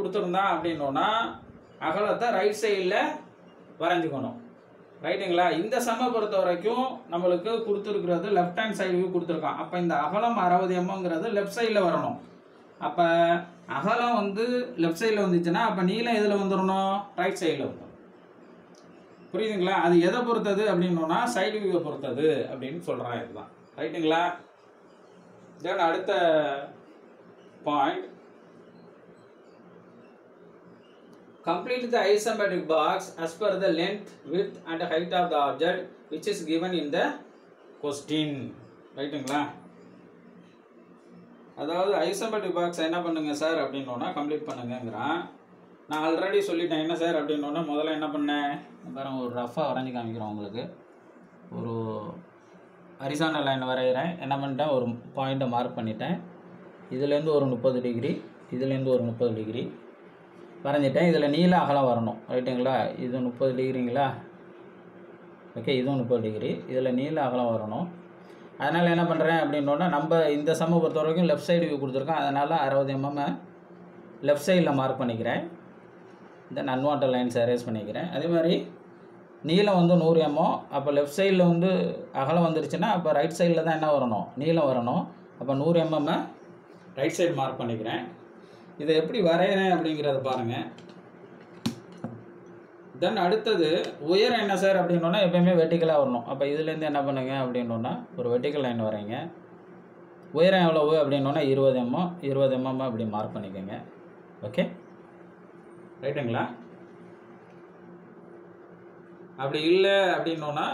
கொடுத்துருந்தான் அப்படின்னோன்னா அகலத்தை ரைட் சைடில் வரைஞ்சிக்கணும். ரைட்டுங்களா? இந்த சம்மை பொறுத்த வரைக்கும் நம்மளுக்கு கொடுத்துருக்கிறது லெஃப்ட் ஹேண்ட் சைடு வியூ கொடுத்துருக்கான். அப்போ இந்த அகலம் 60 mmங்கிறது லெஃப்ட் சைடில் வரணும். அப்போ அகலம் வந்து லெஃப்ட் சைடில் வந்துச்சுன்னா அப்போ நீளம் எதில் வந்துடணும்? ரைட் சைடில் வந்துடும். புரியுதுங்களா? அது எதை பொறுத்தது அப்படின்னோன்னா சைடு வியூவை பொறுத்தது அப்படின்னு சொல்கிறான். இதுதான். ரைட்டுங்களா? தென் அடுத்த point, complete the isometric box as per the length, width and height of the object which is given in the question. ரைட்டுங்களா? அதாவது ஐசோமெட்ரிக் பாக்ஸ் என்ன பண்ணுங்க சார் அப்படின்னோன்னா கம்ப்ளீட் பண்ணுங்கிறான். நான் ஆல்ரெடி சொல்லிட்டேன். என்ன சார் அப்படின்னோன்னா முதல்ல என்ன பண்ணேன் பாருங்க, ஒரு ரஃபாக வரைஞ்சி காமிக்கிறோம் உங்களுக்கு. ஒரு ஹரிசாண்டல் லைன் வரைகிறேன். என்ன பண்ணிட்டேன், ஒரு பாயிண்ட்டை மார்க் பண்ணிட்டேன். இதுலேருந்து ஒரு 30 டிகிரி, இதுலேருந்து ஒரு 30 டிகிரி வரைஞ்சிட்டேன். இதில் நீள அகலம் வரணும். ரைட்டுங்களா? இது 30 டிகிரிங்களா? ஓகே, இதுவும் 30 டிகிரி. இதில் நீள அகலம் வரணும். அதனால் என்ன பண்ணுறேன் அப்படின்னோன்னா நம்ம இந்த சம்மை பொறுத்த வரைக்கும் லெஃப்ட் சைடு வியூ கொடுத்துருக்கோம். அதனால் 60 mm லெஃப்ட் சைடில் மார்க் பண்ணிக்கிறேன். தென் அன்வான்டட் லைன்ஸ் அரேஸ் பண்ணிக்கிறேன். அதே மாதிரி நீளம் வந்து 100 mm. அப்போ லெஃப்ட் சைடில் வந்து அகலம் வந்துருச்சுன்னா அப்போ ரைட் சைடில் தான் என்ன வரணும்? நீளம் வரணும். அப்போ 100 mm ரைட் சைடு மார்க் பண்ணிக்கிறேன். இதை எப்படி வரைகிறேன் அப்படிங்கிறத பாருங்கள். தென் அடுத்தது உயரம் என்ன சார் அப்படின்னோன்னா எப்போயுமே வெர்டிக்கலாக வரணும். அப்போ இதுலேருந்து என்ன பண்ணுங்க அப்படின்னோன்னா ஒரு வெர்டிக்கல் லைன் வரைங்க. உயரம் எவ்வளவு அப்படின்னோன்னா 20 mm. 20 mm அப்படி மார்க் பண்ணிக்கோங்க. ஓகே, ரைட்டுங்களா? அப்படி இல்லை அப்படின்னோன்னா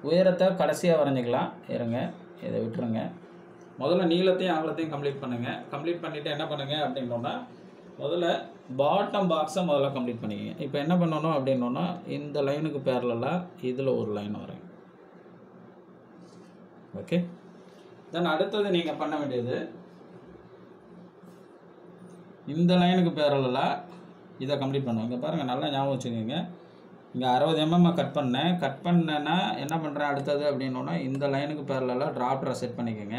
உயரத்தை கடைசியாக வரைஞ்சிக்கலாம். இருங்க, இதை விட்டுருங்க. முதல்ல நீளத்தையும் அகலத்தையும் கம்ப்ளீட் பண்ணுங்கள். கம்ப்ளீட் பண்ணிவிட்டு என்ன பண்ணுங்கள் அப்படின்னோன்னா முதல்ல பாட்டம் பாக்ஸை முதல்ல கம்ப்ளீட் பண்ணிக்கங்க. இப்போ என்ன பண்ணணும் அப்படின்னோன்னா இந்த லைனுக்கு பேரலாக இதில் ஒரு லைன் வரையும். ஓகே, தென் அடுத்தது நீங்கள் பண்ண வேண்டியது இந்த லைனுக்கு பேரலாக இதை கம்ப்ளீட் பண்ணுவோம். இங்கே பாருங்கள், நல்லா ஞாபகம் வச்சுக்கோங்க. இங்கே 60 mm கட் பண்ணேன்னா என்ன பண்ணுறேன் அடுத்தது அப்படின்னோன்னா இந்த லைனுக்கு பேரலாக டிராப்டரை செட் பண்ணிக்கோங்க.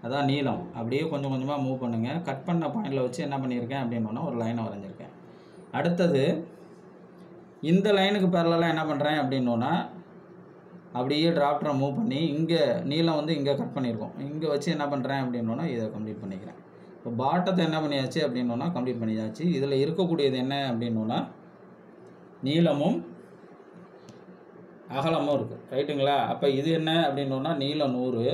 அதான் நீளம். அப்படியே கொஞ்சம் கொஞ்சமாக மூவ் பண்ணுங்கள். கட் பண்ண பாயிண்டில் வச்சு என்ன பண்ணியிருக்கேன் அப்படின்னோன்னா ஒரு லைனை வரைஞ்சிருக்கேன். அடுத்தது இந்த லைனுக்கு பேரலாக என்ன பண்ணுறேன் அப்படின்னோன்னா அப்படியே டிராப்டரை மூவ் பண்ணி இங்கே நீளம் வந்து இங்கே கட் பண்ணியிருக்கோம். இங்கே வச்சு என்ன பண்ணுறேன் அப்படின்னோன்னா இதை கம்ப்ளீட் பண்ணிக்கிறேன். இப்போ பாட்டத்தை என்ன பண்ணியாச்சு அப்படின்னோன்னா கம்ப்ளீட் பண்ணியாச்சு. இதில் இருக்கக்கூடியது என்ன அப்படின்னோன்னா நீளமும் அகலமும் இருக்குது. ரைட்டுங்களா? அப்போ இது என்ன அப்படின்னோன்னா நீளம் 100,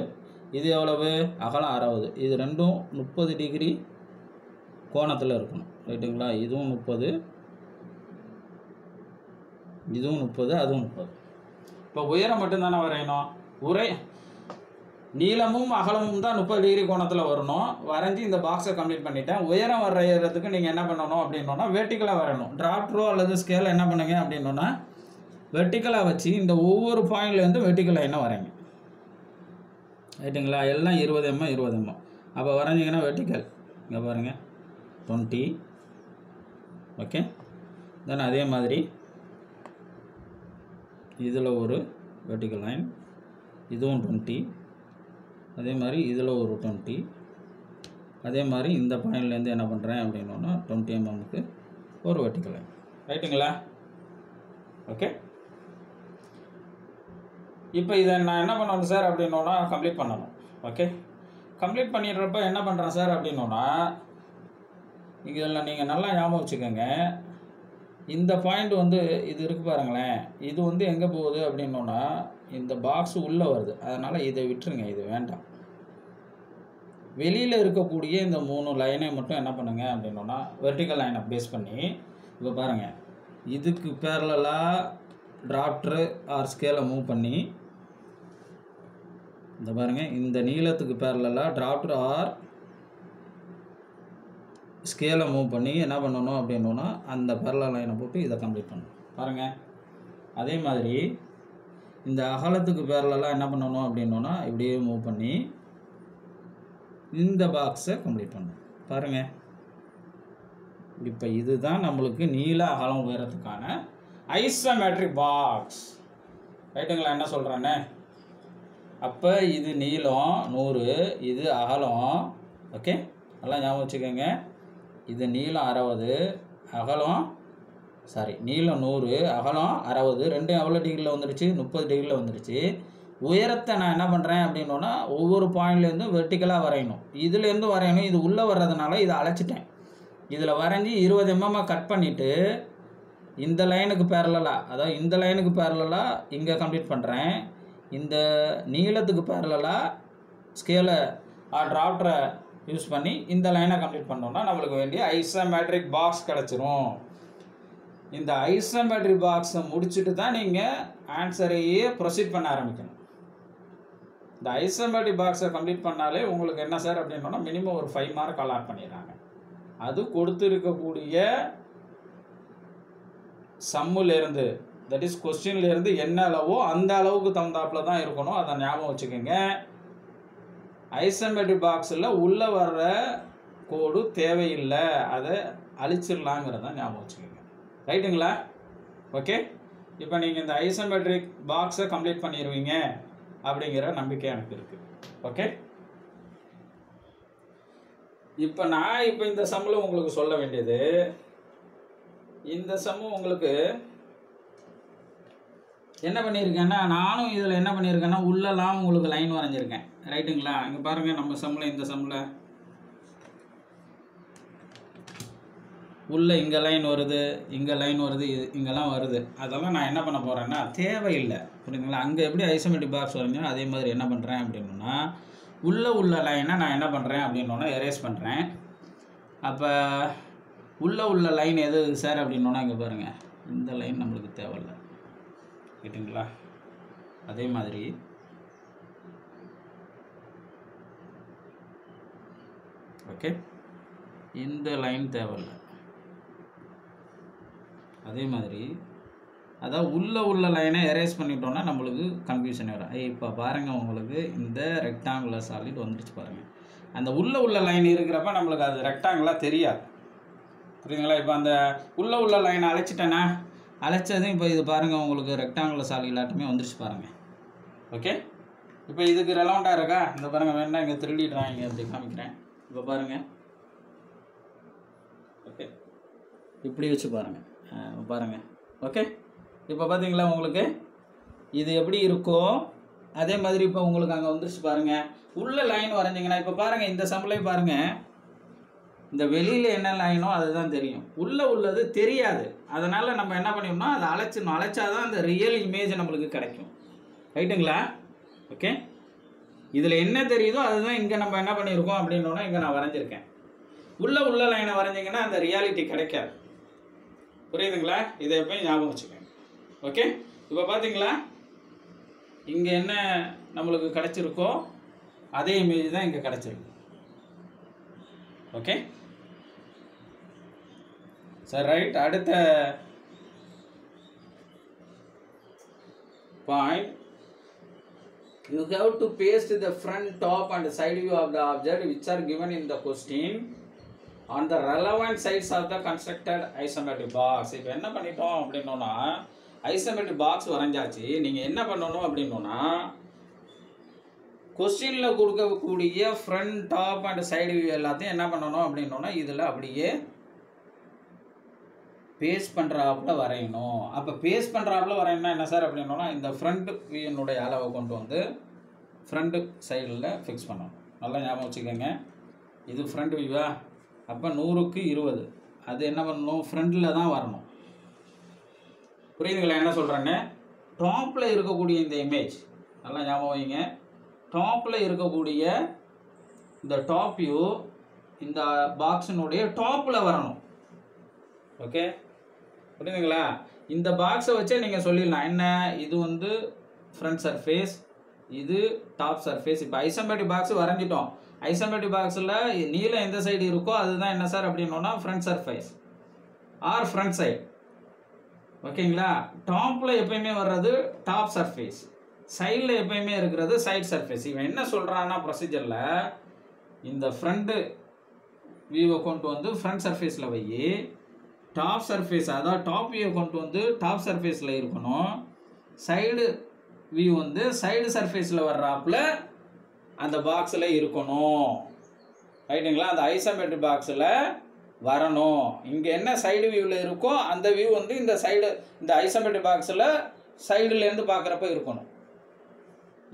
இது எவ்வளவு? அகலம் 60. இது ரெண்டும் 30 டிகிரி கோணத்தில் இருக்கணும். ரைட்டுங்களா? இதுவும் 30, இதுவும் 30, அதுவும் 30. இப்போ உயரம் மட்டும்தானே வரையணும். நீளமும் அகலமும் தான் 30 டிகிரி கோணத்தில் வரணும். வரைஞ்சி இந்த பாக்ஸை கம்ப்ளீட் பண்ணிட்டேன். உயரம் வரைகிறதுக்கு நீங்கள் என்ன பண்ணணும் அப்படின்னோன்னா வெர்டிக்கலாக வரணும். டிராப்ட்ரோ அல்லது ஸ்கேலை என்ன பண்ணுங்க அப்படின்னோன்னா வெர்டிக்கலாக வச்சு இந்த ஒவ்வொரு பாயிண்ட்லேருந்து வெர்டிக்கல் லைனை வரைங்க. ரைட்டுங்களா? எல்லாம் 20 mm 20 mm. அப்போ வரைஞ்சிங்கன்னா வெர்டிக்கல் இங்கே பாருங்கள் 20. ஓகே, தென் அதே மாதிரி இதில் ஒரு வெர்டிக்கல் லைன், இதுவும் 20. அதே மாதிரி இதில் ஒரு 20. அதே மாதிரி இந்த பாயிண்ட்லேருந்து என்ன பண்ணுறேன் அப்படின்னோன்னா 20 mmக்கு ஒரு வெர்டிக்கல் லைன். ரைட்டுங்களா? ஓகே, இப்போ இதை நான் என்ன பண்ணணும் சார் அப்படின்னோன்னா கம்ப்ளீட் பண்ணணும். ஓகே, கம்ப்ளீட் பண்ணிடுறப்ப என்ன பண்ணுறேன் சார் அப்படின்னோன்னா இதில் நீங்கள் நல்லா ஞாபகம் வச்சுக்கோங்க. இந்த பாயிண்ட் வந்து இது இருக்குது பாருங்களேன். இது வந்து எங்கே போகுது அப்படின்னோன்னா இந்த பாக்ஸ் உள்ளே வருது. அதனால் இதை விட்டுருங்க, இது வேண்டாம். வெளியில் இருக்கக்கூடிய இந்த 3 லைனை மட்டும் என்ன பண்ணுங்க அப்படின்னோன்னா வெர்டிக்கல் லைனை பேஸ் பண்ணி இப்போ பாருங்கள், இதுக்கு பேரலாக டிராப்டரு ஆர் ஸ்கேலை மூவ் பண்ணி இந்த பாருங்கள், இந்த நீளத்துக்கு பேரலாக டிராப்டர் ஆர் ஸ்கேலை மூவ் பண்ணி என்ன பண்ணணும் அப்படின்னோன்னா அந்த பேரலல் லைனை போட்டு இதை கம்ப்ளீட் பண்ணணும். பாருங்கள், அதே மாதிரி இந்த அகலத்துக்கு பேரலாக என்ன பண்ணணும் அப்படின்னோன்னா இப்படியே மூவ் பண்ணி இந்த பாக்ஸை கம்ப்ளீட் பண்ணணும். பாருங்கள், இப்போ இதுதான் நம்மளுக்கு நீள அகலம் உயரத்துக்கான ஐசோமெட்ரிக் பாக்ஸ். ரைட்டுங்களா? என்ன சொல்கிறேன்னு, அப்போ இது நீளம் 100, இது அகலம். ஓகே, நல்லா ஞாபகம் வச்சுக்கோங்க. இது நீளம் 60, அகலம் நீளம் 100, அகலம் 60, ரெண்டும் எவ்வளோ டிகிரியில் வந்துடுச்சு? 30 டிகிரியில் வந்துடுச்சு. உயரத்தை நான் என்ன பண்ணுறேன் அப்படின்னோன்னா, ஒவ்வொரு பாயிண்ட்லேருந்தும் வெர்டிக்கலாக வரையணும். இதுலேருந்து வரையணும். இது உள்ளே வர்றதுனால இதை அழைச்சிட்டேன். இதில் வரைஞ்சி 20 mm கட் பண்ணிவிட்டு இந்த லைனுக்கு பேரலாக, அதாவது இந்த லைனுக்கு பேரலாக இங்கே கம்ப்ளீட் பண்ணுறேன். இந்த நீளத்துக்கு பேரலாக ஸ்கேலை டிராஃப்டரை யூஸ் பண்ணி இந்த லைனை கம்ப்ளீட் பண்ணோம்னா நம்மளுக்கு வேண்டிய ஐசோமெட்ரிக் பாக்ஸ் கிடச்சிரும். இந்த ஐசோமெட்ரிக் பாக்ஸை முடிச்சுட்டு தான் நீங்கள் ஆன்சரையே ப்ரொசீட் பண்ண ஆரம்பிக்கணும். இந்த ஐசோமெட்ரிக் பாக்ஸை கம்ப்ளீட் பண்ணாலே உங்களுக்கு என்ன சார் அப்படின்னா மினிமம் ஒரு 5 மார்க் அலாட் பண்ணிடுறாங்க. அது கொடுத்துருக்கக்கூடிய சம்முலேருந்து, தட் இஸ் கொஸ்டின்லேருந்து என்ன அளவோ அந்த அளவுக்கு தகுந்தாப்புல தான் இருக்கணும். அதை ஞாபகம் வச்சுக்கோங்க. ஐசோமெட்ரிக் பாக்ஸில் உள்ளே வர்ற கோடு தேவையில்லை, அதை அழிச்சிடலாங்கிறத ஞாபகம் வச்சுக்கோங்க. ரைட்டுங்களா? ஓகே, இப்போ நீங்கள் இந்த ஐசோமெட்ரிக் பாக்ஸை கம்ப்ளீட் பண்ணிடுவீங்க அப்படிங்கிற நம்பிக்கை எனக்கு இருக்குது. ஓகே, இப்போ நான் இந்த சம்மில் உங்களுக்கு சொல்ல வேண்டியது, இந்த சம்மு உங்களுக்கு என்ன பண்ணியிருக்கேன்னா, நானும் இதில் என்ன பண்ணியிருக்கேன்னா உள்ளெல்லாம் உங்களுக்கு லைன் வரைஞ்சிருக்கேன். ரைட்டுங்களா? இங்கே பாருங்கள், நம்ம சம்மில் இந்த சம்மில் உள்ள இங்கே லைன் வருது, இங்கே லைன் வருது, இங்கெல்லாம் வருது. அதெல்லாம் நான் என்ன பண்ண போகிறேன்னா தேவையில்லை. புரியுதுங்களா? அங்கே எப்படி ஐசோமெட்ரிக் பாக்ஸ் வரைஞ்சோ அதே மாதிரி என்ன பண்ணுறேன் அப்படின்னா உள்ள லைனை நான் என்ன பண்ணுறேன் அப்படின்னா எரேஸ் பண்ணுறேன். அப்போ உள்ள லைன் எது சார் அப்படின்னா இங்கே பாருங்கள், இந்த லைன் நம்மளுக்கு தேவையில்லை. கேட்டுங்களா? அதே மாதிரி ஓகே, இந்த லைன் தேவையில்லை. அதே மாதிரி அதாவது உள்ள லைனை எரேஸ் பண்ணிட்டோன்னா நம்மளுக்கு கன்ஃபியூஷன் வரும். இப்போ பாருங்கள், உங்களுக்கு இந்த ரெக்டாங்குலர் சாலிட் வந்துடுச்சு பாருங்கள். அந்த உள்ள லைன் இருக்கிறப்ப நம்மளுக்கு அது ரெக்டாங்குலாக தெரியாது. புரியுதுங்களா? இப்போ அந்த உள்ள லைனை அழைச்சிட்டேன்னா அழைச்சதும் இப்போ இது பாருங்கள், உங்களுக்கு ரெக்டாங்குலர் சாலிட் எல்லாத்துமே வந்துடுச்சு பாருங்கள். ஓகே, இப்போ இதுக்கு ரெலவெண்ட்டாக இருக்கா? இந்த பாருங்கள், வேணா இங்கே 3D டிராயிங் அப்படி காமிக்கிறேன். இப்போ பாருங்கள், ஓகே, இப்படி வச்சு பாருங்கள். பாருங்கள், ஓகே, இப்போ பார்த்தீங்களா உங்களுக்கு இது எப்படி இருக்கோ அதே மாதிரி இப்போ உங்களுக்கு அங்கே வந்துருச்சு பாருங்கள். உள்ள லைன் வரைஞ்சிங்கன்னா இப்போ பாருங்கள், இந்த சம்பளை பாருங்கள், இந்த வெளியில் என்ன லைனோ அதுதான் தெரியும், உள்ளது தெரியாது. அதனால் நம்ம என்ன பண்ணிடணும், அதை அழைச்சிடணும். அழைச்சாதான் அந்த ரியல் இமேஜ் நம்மளுக்கு கிடைக்கும். ரைட்டுங்களா? ஓகே, இதில் என்ன தெரியுதோ அதுதான் இங்கே நம்ம என்ன பண்ணியிருக்கோம் அப்படின்னா இங்கே நான் வரைஞ்சிருக்கேன். உள்ள லைனை வரைஞ்சிங்கன்னா அந்த ரியாலிட்டி கிடைக்காது. புரியுதுங்களா? இதை எப்பயும் ஞாபகம் வச்சுக்கோங்க. ஓகே, இப்போ பார்த்தீங்களா இங்கே என்ன நம்மளுக்கு கிடைச்சிருக்கோ அதே இமேஜ் தான் இங்கே கிடைச்சிருக்கு. Okay sir, right. அடுத்த point, you have to paste the front, top and side view of the object which are given in the question on the relevant sides of the constructed isometric box. இப்போ என்ன பண்ணிட்டோம் அப்படின்னா isometric box வரைஞ்சாச்சு. நீங்கள் என்ன பண்ணணும் அப்படின்னா கொஸ்டினில் கொடுக்கக்கூடிய front, top and side view எல்லாத்தையும் என்ன பண்ணணும் அப்படின்னா இதில் அப்படியே பேஸ்ட் பண்ணுறாப்புல வரையணும். அப்போ பேஸ்ட் பண்ணுறாப்புல வரையணும்னா என்ன சார் அப்படின்னா இந்த ஃப்ரண்ட் வியூனுடைய அளவை கொண்டு வந்து ஃப்ரண்ட் சைடில் ஃபிக்ஸ் பண்ணணும். நல்லா ஞாபகம் வச்சுக்கோங்க. இது ஃப்ரண்ட் வியூவா? அப்போ 100க்கு 20 அது என்ன பண்ணணும், ஃப்ரண்டில் தான் வரணும். புரியுதுங்களா என்ன சொல்கிறேன்னு? டாப்பில் இருக்கக்கூடிய இந்த இமேஜ் நல்லா ஞாபகம் வைங்க. டாப்பில் இருக்கக்கூடிய இந்த டாப் வியூ இந்த பாக்ஸினுடைய டாப்பில் வரணும். ஓகே, புரியுதுங்களா? இந்த பாக்ஸை வச்சே நீங்கள் சொல்லிடலாம் என்ன, இது வந்து ஃப்ரண்ட் சர்ஃபேஸ், இது டாப் சர்ஃபேஸ். இப்போ ஐசோமெட்ரிக் பாக்ஸ் வரைஞ்சிட்டோம். ஐசோமெட்ரிக் பாக்ஸில் நீளம் எந்த சைடு இருக்கோ அதுதான் என்ன சார் அப்படின்னா front surface R front side. ஓகேங்களா? டாப்பில் எப்பயுமே வர்றது டாப் சர்ஃபேஸ், சைடில் எப்பயுமே இருக்கிறது சைட் சர்ஃபேஸ். இவன் என்ன சொல்கிறான்னா ப்ரொசீஜரில் இந்த ஃப்ரண்ட்டு வியூவை கொண்டு வந்து ஃப்ரண்ட் சர்ஃபேஸில் வை, டாப் சர்ஃபேஸ் அதாவது டாப் வியூவை கொண்டு வந்து டாப் சர்ஃபேஸில் இருக்கணும், சைடு வியூ வந்து சைடு சர்ஃபேஸில் வர்றாப்புல அந்த பாக்ஸில் இருக்கணும். ரைட்டுங்களா? அந்த ஐசோமெட்ரிக் பாக்ஸில் வரணும். இங்கே என்ன சைடு வியூவில் இருக்கோ அந்த வியூ வந்து இந்த சைடு, இந்த ஐசோமெட்ரிக் பாக்ஸில் சைடுலேருந்து பார்க்குறப்ப இருக்கணும்.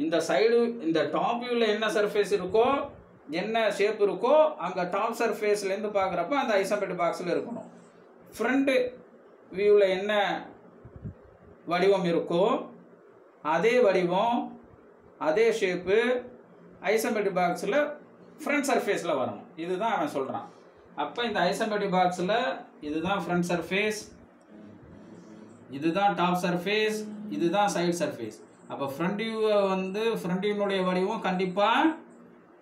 இந்த சைடு, இந்த டாப் வியூவில் என்ன சர்ஃபேஸ் இருக்கோ, என்ன ஷேப் இருக்கோ, அங்கே டாப் சர்ஃபேஸ்லேருந்து பார்க்குறப்ப அந்த ஐசோமெட்ரிக் பாக்ஸில் இருக்கணும். ஃப்ரண்ட்டு வியூவில் என்ன வடிவம் இருக்கோ அதே வடிவம், அதே ஷேப்பு ஐசோமெட்ரிக் பாக்ஸில் ஃப்ரண்ட் சர்ஃபேஸில் வரணும். இதுதான் அவன் சொல்கிறான். அப்போ இந்த ஐசோமெட்ரிக் பாக்ஸில் இதுதான் ஃப்ரண்ட் சர்ஃபேஸ், இதுதான் டாப் சர்ஃபேஸ், இதுதான் சைடு சர்ஃபேஸ். அப்போ ஃப்ரண்ட் வியூவை வந்து ஃப்ரண்ட் வியூனுடைய வடிவம் கண்டிப்பாக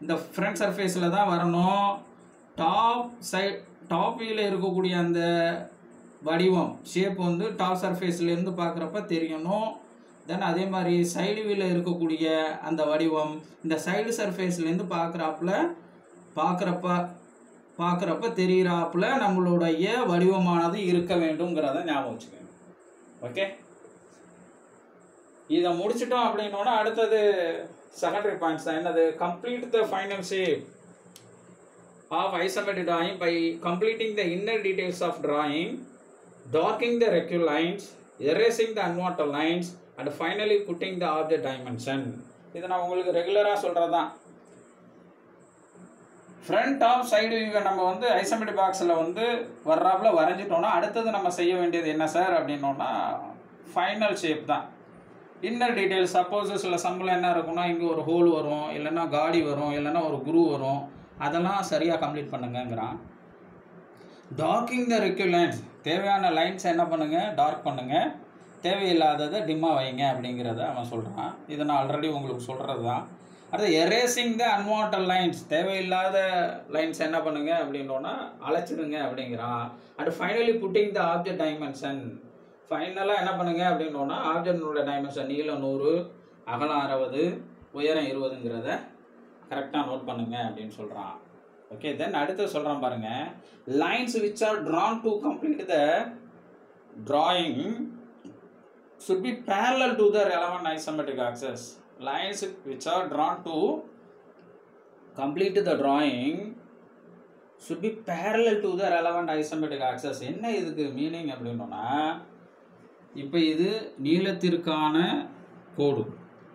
இந்த ஃப்ரண்ட் சர்ஃபேஸில் தான் வரணும். டாப் வியூவில் இருக்கக்கூடிய அந்த வடிவம் ஷேப் வந்து டாப் சர்ஃபேஸ்லேருந்து பார்க்குறப்ப தெரியணும். தென் அதே மாதிரி சைடு வியூவில் இருக்கக்கூடிய அந்த வடிவம் இந்த சைடு சர்ஃபேஸ்லேருந்து பார்க்குறப்ப தெரிகிறாப்புல நம்மளுடைய வடிவமானது இருக்க வேண்டும்ங்கிறத ஞாபகம் வச்சுக்கோங்க. ஓகே, இதை முடிச்சிட்டோம் அப்படின்னோன்னா அடுத்தது செகண்டரி பாயிண்ட்ஸ் தான். என்னது? Complete the final shape of isometric drawing by completing the inner details of drawing, darkening the rectangular lines, erasing the unwanted lines, and finally putting the object dimension. இது நான் உங்களுக்கு ரெகுலராக சொல்கிறது தான். ஃப்ரண்ட் டாப் சைடு வியூவை நம்ம வந்து isometric பாக்ஸில் வந்து வர்றாப்புல வரைஞ்சிட்டோன்னா அடுத்தது நம்ம செய்ய வேண்டியது என்ன சார் அப்படின்னோன்னா ஃபைனல் ஷேப் தான். இன்னர் டீட்டெயில்ஸ், சப்போஸ் சில சம்பளம் என்ன இருக்குன்னா இங்கே ஒரு ஹோல் வரும், இல்லைன்னா காடி வரும், இல்லைன்னா ஒரு குரூ வரும், அதெல்லாம் சரியாக கம்ப்ளீட் பண்ணுங்கிறான். டார்க்கிங் த ரெக்யூர் லைன்ஸ், தேவையான லைன்ஸ் என்ன பண்ணுங்கள், டார்க் பண்ணுங்கள், தேவையில்லாததை டிம்மாக வைங்க அப்படிங்கிறத அவன் சொல்கிறான். இதை நான் ஆல்ரெடி உங்களுக்கு சொல்கிறது தான். அடுத்து எரேசிங் த அன்வான்ட் லைன்ஸ், தேவையில்லாத லைன்ஸ் என்ன பண்ணுங்க அப்படின்னோன்னா அழைச்சிடுங்க அப்படிங்கிறான். அடுத்து finally pudding the object dimension, ஃபைனலாக என்ன பண்ணுங்க அப்படின்னோன்னா ஆப்ஜெக்டோட டைமென்ஷன் நீளம் 100, அகலம் 60, உயரம் 20ங்கிறத கரெக்டாக நோட் பண்ணுங்க அப்படின்னு சொல்கிறான். ஓகே, தென் அடுத்து சொல்கிறான் பாருங்க, lines which are drawn to complete the drawing should be parallel to the relevant isometric axis. Lines which are drawn to complete the drawing should be parallel to the relevant isometric axis. என்ன இதுக்கு meaning அப்படின்னோன்னா, இப்போ இது நீளத்திற்கான கோடு,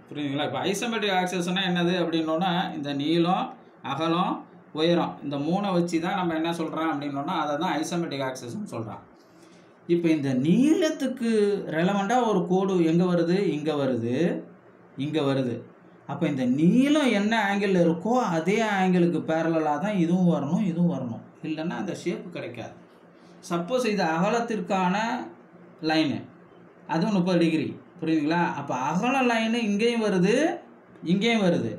புரியுதுங்களா? இப்போ isometric ஆக்சஸ்னால் என்னது அப்படின்னோன்னா இந்த நீளம், அகலம், உயரம், இந்த 3 வச்சு தான் நம்ம என்ன சொல்கிறோம் அப்படின்னோன்னா அதை தான் ஐசோமெட்ரிக் ஆக்சஸ்ன்னு சொல்கிறான். இப்போ இந்த நீளத்துக்கு ரெலவெண்ட்டாக ஒரு கோடு எங்கே வருது, இங்கே வருது, இங்கே வருது. அப்போ இந்த நீளம் என்ன ஆங்கிளில் இருக்கோ அதே ஆங்கிளுக்கு பேரலாக தான் இதுவும் வரணும், இதுவும் வரணும், இல்லைன்னா அந்த ஷேப்பு கிடைக்காது. சப்போஸ் இது அகலத்திற்கான லைனு, அதுவும் 30 டிகிரி, புரியுதுங்களா? அப்போ அகல லைனு இங்கேயும் வருது, இங்கேயும் வருது.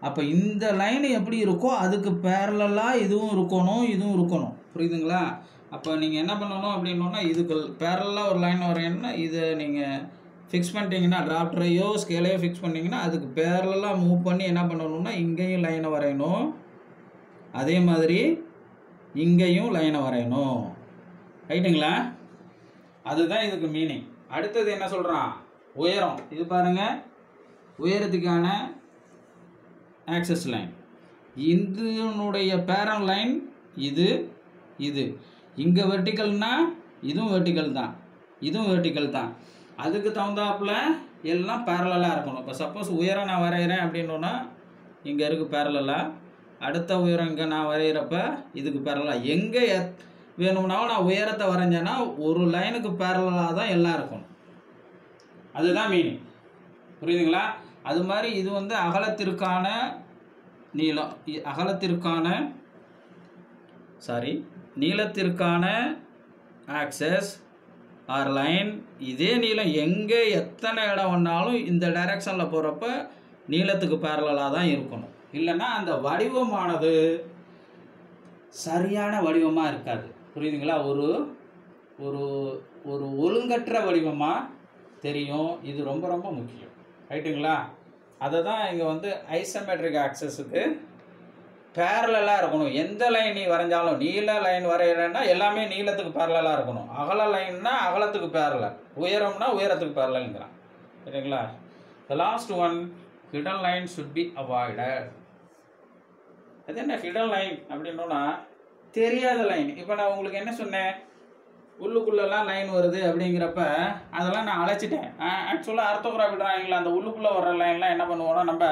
அப்போ இந்த லைனு எப்படி இருக்கோ அதுக்கு பேரலாக இதுவும் இருக்கணும், இதுவும் இருக்கணும், புரியுதுங்களா? அப்போ நீங்கள் என்ன பண்ணணும் அப்படின்னோன்னா இதுக்கு பேரலாக ஒரு லைன் வரையணும்னா இதை நீங்கள் ஃபிக்ஸ் பண்ணிட்டீங்கன்னா, டிராப்டரையோ ஸ்கேலையோ ஃபிக்ஸ் பண்ணிங்கன்னா அதுக்கு பேரலாக மூவ் பண்ணி என்ன பண்ணணும்னா இங்கேயும் லைனை வரையணும், அதே மாதிரி இங்கேயும் லைனை வரையணும், ரைட்டுங்களா? அதுதான் இதுக்கு மீனிங். அடுத்தது என்ன சொல்கிறான், உயரம். இது பாருங்கள், உயரத்துக்கான ஆக்சஸ் லைன், இதனுடைய பேரல் லைன் இது, இது இங்கே வெர்டிக்கல்னா இதுவும் வெர்டிக்கல் தான், இதுவும் வெர்டிக்கல் தான். அதுக்கு தகுந்தாப்புல எல்லாம் பேரலாக இருக்கணும். இப்போ சப்போஸ் உயரம் நான் வரைகிறேன் அப்படின்னோன்னா இங்கே இருக்குது பேரலாக, அடுத்த உயரம் இங்கே நான் வரைகிறப்ப இதுக்கு பேரலாக, எங்கே வேணும்னாலும் நான் உயரத்தை வரைஞ்சேன்னா ஒரு லைனுக்கு பேரலாக தான் எல்லாம் இருக்கணும். அதுதான் மீனிங், புரியுதுங்களா? அது மாதிரி இது வந்து அகலத்திற்கான நீளம், அகலத்திற்கான நீளத்திற்கான ஆக்சஸ் ஆர் லைன். இதே நீளம் எங்கே எத்தனை இடம் வேணாலும் இந்த டைரக்ஷனில் போகிறப்ப நீளத்துக்கு பேரலாக தான் இருக்கணும், இல்லைன்னா அந்த வடிவமானது சரியான வடிவமாக இருக்காது, புரியுதுங்களா? ஒரு ஒரு ஒரு ஒழுங்கற்ற வடிவமாக தெரியும். இது ரொம்ப ரொம்ப முக்கியம், ரைட்டுங்களா? அதை தான் இங்கே வந்து ஐசோமெட்ரிக் ஆக்சஸுக்கு பேரலாக இருக்கணும். எந்த லைன் நீ வரைஞ்சாலும், நீள லைன் வரைகிறேன்னா எல்லாமே நீளத்துக்கு பேரலாக இருக்கணும், அகல லைன்னா அகலத்துக்கு பேரலல், உயரம்னா உயரத்துக்கு பேரலங்கிறான், சரிங்களா? The last one, hidden line should be avoided. அது என்ன ஹிடன் லைன் அப்படின்னோன்னா, தெரியாத லைன். இப்போ நான் உங்களுக்கு என்ன சொன்னேன், உள்ளுக்குள்ளெல்லாம் லைன் வருது அப்படிங்கிறப்ப அதெல்லாம் நான் அழைச்சிட்டேன். ஆக்சுவலாக ஆர்த்தோகிராஃபி டிராயிங்கில் அந்த உள்ளுக்குள்ளே வர்ற லைன்லாம் என்ன பண்ணுவோம்னா நம்ம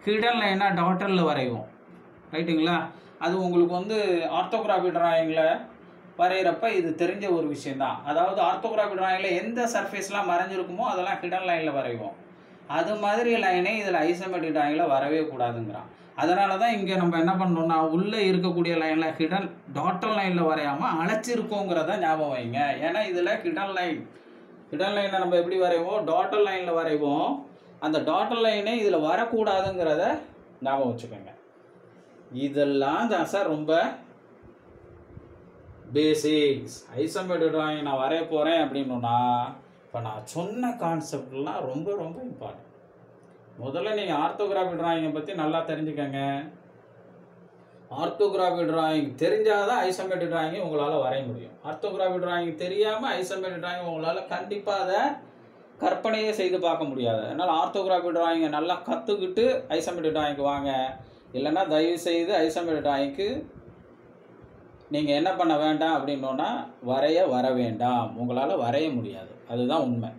ஹிடன் லைனாக டாட்டரில் வரைவோம். ரைட்டுங்களா? அது உங்களுக்கு வந்து ஆர்த்தோகிராஃபி டிராயிங்கில் வரைகிறப்ப இது தெரிஞ்ச ஒரு விஷயந்தான். அதாவது ஆர்த்தோகிராஃபி டிராயிங்கில் எந்த சர்ஃபேஸ்லாம் மறைஞ்சிருக்குமோ அதெல்லாம் ஹிடன் லைனில் வரைவோம். அது மாதிரி லைனே இதில் ஐசோமெட்ரிக் டிராயிங்கில் வரவே கூடாதுங்கிறான். அதனால தான் இங்கே நம்ம என்ன பண்ணோம்னா உள்ளே இருக்கக்கூடிய லைனில் ஹிடன் டாட்டல் லைனில் வரையாமல் அழைச்சிருக்கோங்கிறத ஞாபகம் வைங்க. ஏன்னா இதில் ஹிடன் லைனை நம்ம எப்படி வரைவோம், டாட்டல் லைனில் வரைவோம். அந்த டாட்டல் லைனே இதில் வரக்கூடாதுங்கிறத ஞாபகம் வச்சுக்கோங்க. இதெல்லாம் தான் சார் ரொம்ப பேசிக்ஸ். ஐசோமெட்ரிக் டிராயிங் நான் வரைய போகிறேன் அப்படின்னா இப்போ நான் சொன்ன கான்செப்ட்லாம் ரொம்ப ரொம்ப இம்பார்ட்டன்ட். முதல்ல நீங்கள் ஆர்த்தோகிராஃபி டிராயிங்கை பற்றி நல்லா தெரிஞ்சுக்கங்க. ஆர்த்தோகிராஃபி டிராயிங் தெரிஞ்சால் தான் ஐசோமெட்ரிக் டிராயிங்கை உங்களால் வரைய முடியும். ஆர்த்தோகிராஃபி டிராயிங் தெரியாமல் ஐசோமெட்ரிக் டிராயிங் உங்களால் கண்டிப்பாக அதை கற்பனையே செய்து பார்க்க முடியாது. அதனால் ஆர்த்தோகிராஃபி டிராயிங்கை நல்லா கற்றுக்கிட்டு ஐசோமெட்ரிக் டிராயிங்க்கு வாங்க. இல்லைன்னா தயவு செய்து ஐசோமெட்ரிக் டிராயிங்க்கு நீங்கள் என்ன பண்ண வேண்டாம் அப்படின்னோன்னா வர வேண்டாம். உங்களால் வரைய முடியாது. அதுதான் உண்மை.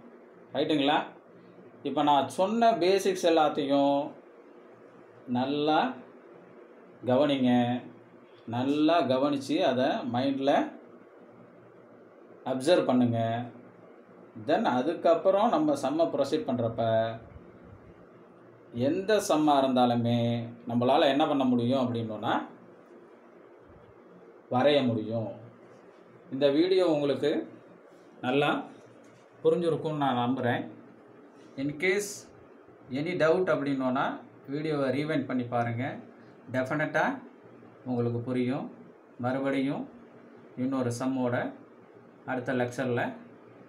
ரைட்டுங்களா? இப்போ நான் சொன்ன பேசிக்ஸ் எல்லாத்தையும் நல்லா கவனிங்க. நல்லா கவனித்து அதை மைண்டில் அப்சர்வ் பண்ணுங்க. தென் அதுக்கப்புறம் நம்ம சம்மை ப்ரொசீட் பண்ணுறப்ப எந்த சம்மாக இருந்தாலுமே நம்மளால் என்ன பண்ண முடியும் அப்படின்னோன்னா வரைய முடியும். இந்த வீடியோ உங்களுக்கு நல்லா புரிஞ்சிருக்கும்னு நான் நம்புகிறேன். இன்கேஸ் எனி டவுட் அப்படின்னோன்னா வீடியோவை ரீவைண்ட் பண்ணி பாருங்கள். டெஃபினட்டாக உங்களுக்கு புரியும். மறுபடியும் இன்னொரு சம்மோட அடுத்த லெக்சரில்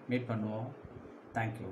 மீட் பண்ணுவோம். தேங்க்யூ.